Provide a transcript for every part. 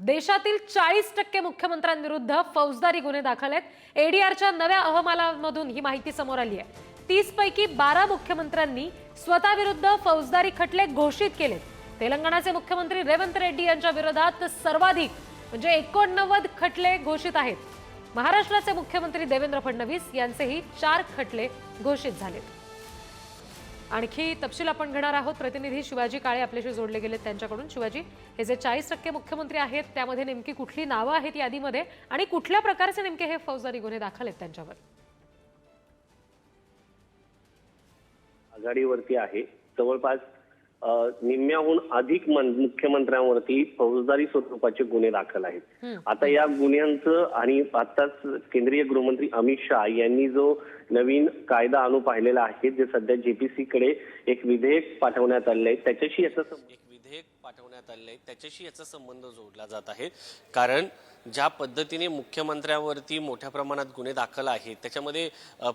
देशातील 40% मुख्यमंत्र्यांविरुद्ध फौजदारी गुन्हे दाखल आहेत। एडीआरच्या नव्या अहवालामधून ही माहिती समोर आली आहे। 30 पैकी 12 मुख्यमंत्र्यांनी स्वतःविरुद्ध फौजदारी खटले घोषित केले। तेलंगणाचे मुख्यमंत्री रेवंत रेड्डी यांच्या विरोधात सर्वाधिक म्हणजे 89 खटले घोषित आहेत। महाराष्ट्राचे मुख्यमंत्री देवेंद्र फडणवीस यांचेही 4 खटले घोषित झालेत। आणखी तपशील आपण घेणार आहोत। प्रतिनिधी शिवाजी काळे आपल्याशी जोडले गेलेत त्यांच्याकडून। शिवाजी, हे जे 40% मुख्यमंत्री आहेत त्यामध्ये नेमकी कुठली नावे आहेत यादीमध्ये आणि कुठल्या प्रकारचे नेमके हे फौजदारी गुन्हे दाखल आहेत त्यांच्यावर? आघाडीवरती आहे। जवळपास निम्म्याहून अधिक मुख्यमंत्र्यांवरती फौजदारी स्वरूपाचे गुन्हे दाखल आहेत। आता या गुन्ह्यांचं आणि आताच केंद्रीय गृहमंत्री अमित शहा यांनी जो नवीन कायदा आणून पाहिलेला आहे, जे सध्या जेपीसी कडे एक विधेयक पाठवण्यात आले आहे, त्याच्याशी याचा संबंध जोडला जात आहे। कारण ज्या पद्धतीने मुख्यमंत्र्यांवरती मोठ्या प्रमाणात गुन्हे दाखल आहेत त्याच्यामध्ये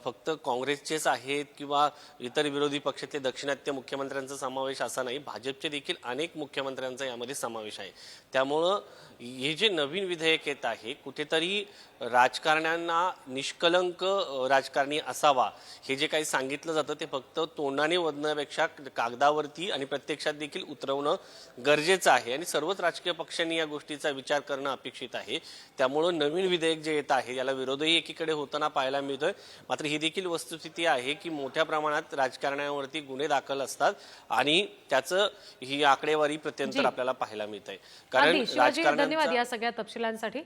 फक्त काँग्रेसचेच आहेत किंवा इतर विरोधी पक्षातले दाक्षिणात्य मुख्यमंत्र्यांचा समावेश असा नाही, भाजपचे देखील अनेक मुख्यमंत्र्यांचा यामध्ये समावेश आहे। त्यामुळं हे जे नवीन विधेयक येत आहे कुठेतरी राजकारण्यांना निष्कलंक राजकारणी असावा हे जे काही सांगितलं जातं ते फक्त तोंडाने वदण्यापेक्षा कागदावरती आणि प्रत्यक्षात देखील उतरवणं गरजेचं आहे आणि सर्वच राजकीय पक्षांनी या गोष्टीचा विचार करणं अपेक्षित आहे। त्यामुळे नवीन विधेयक जे येत आहे याला विरोधही एकीकडे होताना पाहायला मिळतोय, मात्र ही देखील वस्तुस्थिती आहे की मोठ्या प्रमाणात राजकारण्यांवरती गुन्हे दाखल असतात आणि त्याचं ही आकडेवारी प्रत्यंतर आपल्याला पाहायला मिळते। कारण धन्यवाद या सगळ्या तपशिलांसाठी।